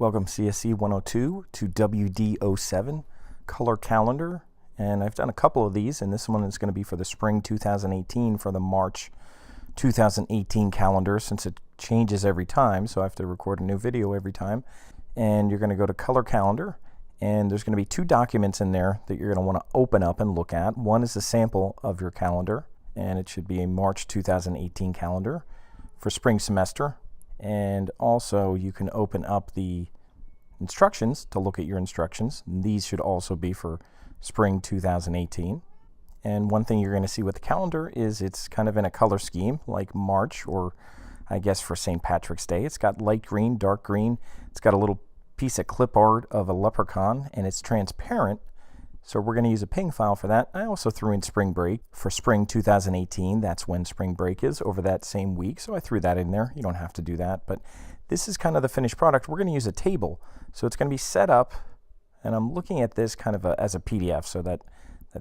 Welcome csc102 to WD07 color calendar, and I've done a couple of these, and this one is going to be for the spring 2018 for the March 2018 calendar, since it changes every time, so I have to record a new video every time. And you're going to go to color calendar, and there's going to be two documents in there that you're going to want to open up and look at. One is a sample of your calendar, and it should be a March 2018 calendar for spring semester. And also you can open up the instructions to look at your instructions. These should also be for spring 2018. And one thing you're going to see with the calendar is it's kind of in a color scheme like March, or I guess for St. Patrick's Day. It's got light green, dark green. It's got a little piece of clip art of a leprechaun, and it's transparent. So we're going to use a ping file for that. I also threw in spring break for spring 2018. That's when spring break is, over that same week. So I threw that in there. You don't have to do that. But this is kind of the finished product. We're going to use a table. So it's going to be set up, and I'm looking at this kind of as a PDF, so that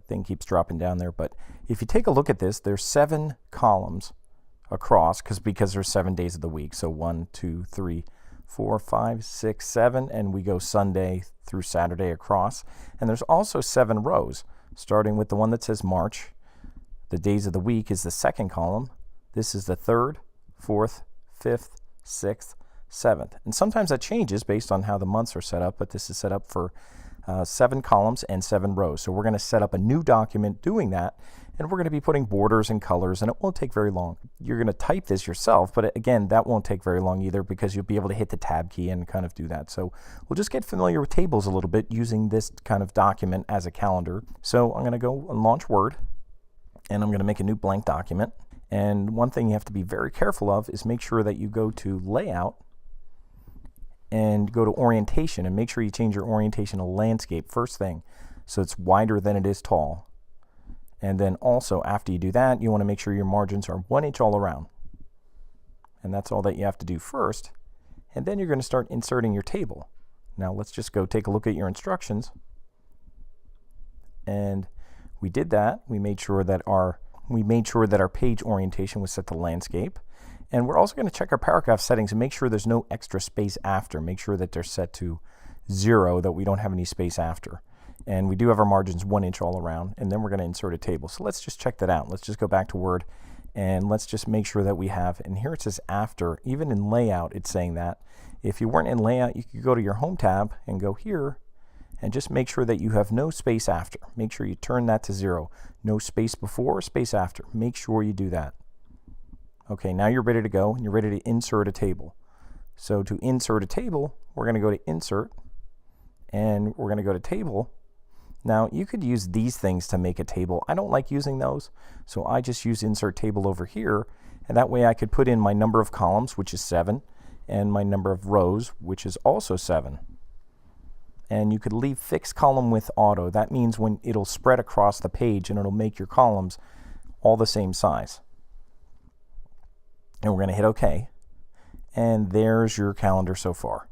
thing keeps dropping down there. But if you take a look at this, there's 7 columns across because there's 7 days of the week. So 1, 2, 3, 4, 5, 6, 7, and we go Sunday through Saturday across. And there's also 7 rows, starting with the one that says March. The days of the week is the second column. This is the 3rd, 4th, 5th, 6th, 7th. And sometimes that changes based on how the months are set up, but this is set up for 7 columns and 7 rows. So we're going to set up a new document doing that, and we're going to be putting borders and colors, and it won't take very long. You're going to type this yourself, but again, that won't take very long either, because you'll be able to hit the tab key and kind of do that. So we'll just get familiar with tables a little bit using this kind of document as a calendar. So I'm going to go and launch Word, and I'm going to make a new blank document. And one thing you have to be very careful of is make sure that you go to Layout and go to Orientation, and make sure you change your orientation to Landscape first thing, so it's wider than it is tall. And then also, after you do that, you want to make sure your margins are 1 inch all around. And that's all that you have to do first. And then you're going to start inserting your table. Now let's just go take a look at your instructions. And we did that. We made sure that our page orientation was set to landscape. And we're also going to check our paragraph settings and make sure there's no extra space after. Make sure that they're set to 0, that we don't have any space after. And we do have our margins 1 inch all around, and then we're going to insert a table. So let's just check that out. Let's just go back to Word, and let's just make sure that we have, and here it says after. Even in Layout, it's saying that. If you weren't in Layout, you could go to your Home tab and go here, and just make sure that you have no space after. Make sure you turn that to 0. No space before, space after. Make sure you do that. Okay, now you're ready to go, and you're ready to insert a table. So to insert a table, we're going to go to Insert, and we're going to go to Table. Now, you could use these things to make a table. I don't like using those, so I just use Insert Table over here, and that way I could put in my number of columns, which is 7, and my number of rows, which is also 7. And you could leave Fixed Column Width Auto. That means when it'll spread across the page, and it'll make your columns all the same size. And we're going to hit OK, and there's your calendar so far.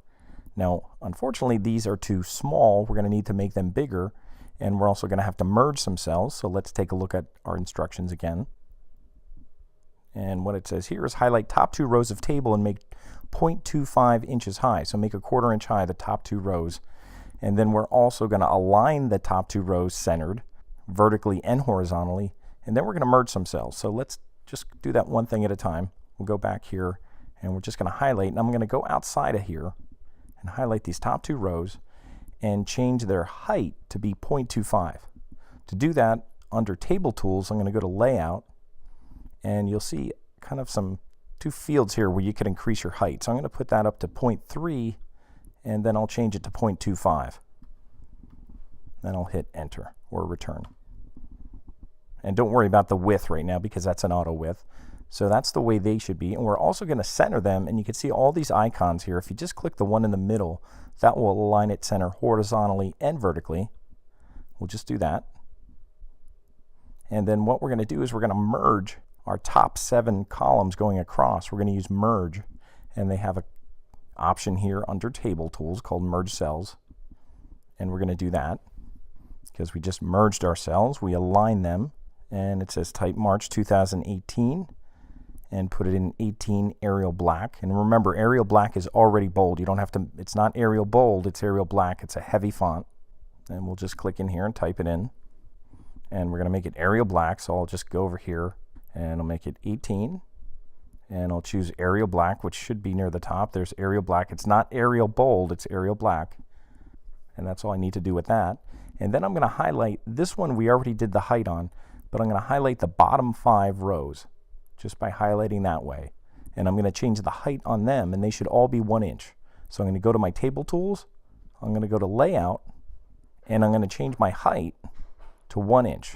Now, unfortunately, these are too small. We're going to need to make them bigger, and we're also going to have to merge some cells. So let's take a look at our instructions again. And what it says here is highlight top 2 rows of table and make 0.25 inches high. So make a 1/4 inch high the top 2 rows. And then we're also going to align the top 2 rows centered, vertically and horizontally. And then we're going to merge some cells. So let's just do that one thing at a time. We'll go back here, and we're just going to highlight. And I'm going to go outside of here and highlight these top 2 rows and change their height to be 0.25. To do that, under Table Tools, I'm going to go to Layout, and you'll see kind of some 2 fields here where you can increase your height. So I'm going to put that up to 0.3, and then I'll change it to 0.25. Then I'll hit Enter or Return. And don't worry about the width right now, because that's an auto width. So that's the way they should be. And we're also going to center them, and you can see all these icons here. If you just click the one in the middle, that will align it center horizontally and vertically. We'll just do that. And then what we're going to do is we're going to merge our top 7 columns going across. We're going to use Merge, and they have an option here under Table Tools called Merge Cells. And we're going to do that because we just merged our cells. We align them, and it says Type March 2018. and put it in 18 Arial Black. And remember, Arial Black is already bold. You don't have to, it's not Arial Bold, it's Arial Black. It's a heavy font. And we'll just click in here and type it in. And we're going to make it Arial Black, so I'll just go over here and I'll make it 18. And I'll choose Arial Black, which should be near the top. There's Arial Black. It's not Arial Bold, it's Arial Black. And that's all I need to do with that. And then I'm going to highlight, this one we already did the height on, but I'm going to highlight the bottom 5 rows just by highlighting that way. And I'm going to change the height on them, and they should all be 1 inch. So I'm going to go to my table tools, I'm going to go to layout, and I'm going to change my height to 1 inch.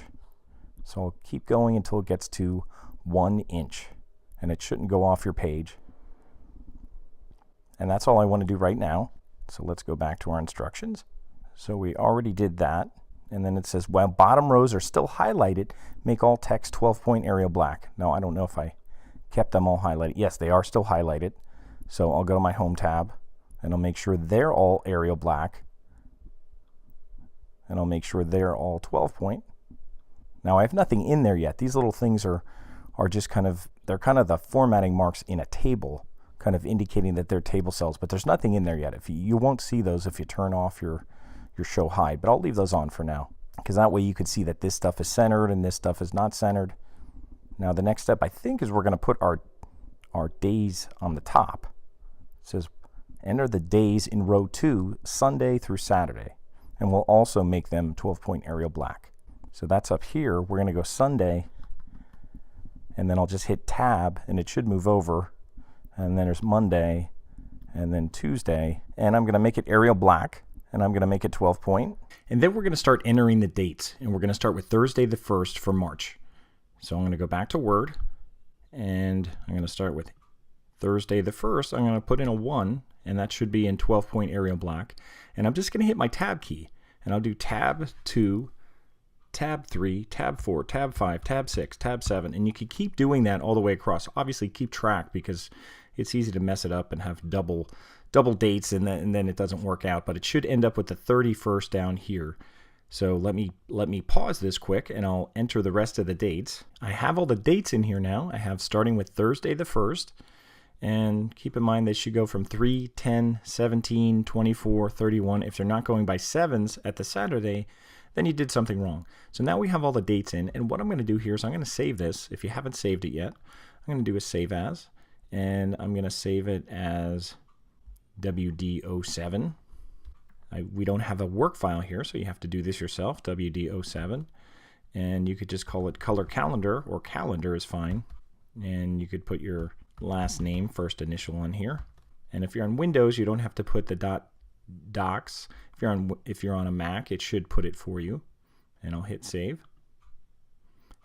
So I'll keep going until it gets to 1 inch. And it shouldn't go off your page. And that's all I want to do right now. So let's go back to our instructions. So we already did that. And then it says, while bottom rows are still highlighted, make all text 12-point Arial Black. Now, I don't know if I kept them all highlighted. Yes, they are still highlighted. So I'll go to my Home tab, and I'll make sure they're all Arial Black. And I'll make sure they're all 12-point. Now, I have nothing in there yet. These little things are just kind of, they're kind of the formatting marks in a table, kind of indicating that they're table cells, but there's nothing in there yet. If you won't see those if you turn off your show hide, but I'll leave those on for now, because that way you can see that this stuff is centered and this stuff is not centered. Now the next step, I think, is we're going to put our days on the top. It says enter the days in row 2, Sunday through Saturday, and we'll also make them 12-point Arial Black. So that's up here. We're going to go Sunday, and then I'll just hit tab and it should move over, and then there's Monday and then Tuesday, and I'm going to make it Arial Black. And I'm going to make it 12-point. And then we're going to start entering the dates. And we're going to start with Thursday the 1st for March. So I'm going to go back to Word. And I'm going to start with Thursday the 1st. I'm going to put in a 1. And that should be in 12-point Arial Black. And I'm just going to hit my Tab key. And I'll do Tab 2, Tab 3, Tab 4, Tab 5, Tab 6, Tab 7. And you can keep doing that all the way across. Obviously, keep track, because it's easy to mess it up and have double dates, and then it doesn't work out, but it should end up with the 31st down here. So let me pause this quick, and I'll enter the rest of the dates. I have all the dates in here now. I have starting with Thursday the 1st, and keep in mind they should go from 3, 10, 17, 24, 31. If they're not going by 7s at the Saturday, then you did something wrong. So now we have all the dates in, and what I'm going to do here is I'm going to save this. If you haven't saved it yet, I'm going to do a save as, and I'm going to save it as WD07. We don't have a work file here, so you have to do this yourself, WD07. And you could just call it Color Calendar, or Calendar is fine. And you could put your last name, first initial on here. And if you're on Windows, you don't have to put the .docs. If you're on a Mac, it should put it for you. And I'll hit save.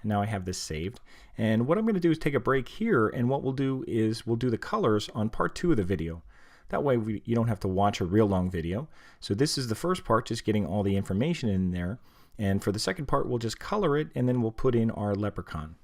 And now I have this saved. And what I'm going to do is take a break here, and what we'll do is we'll do the colors on part 2 of the video. That way you don't have to watch a real long video. So this is the first part, just getting all the information in there. And for the second part, we'll just color it, and then we'll put in our leprechaun.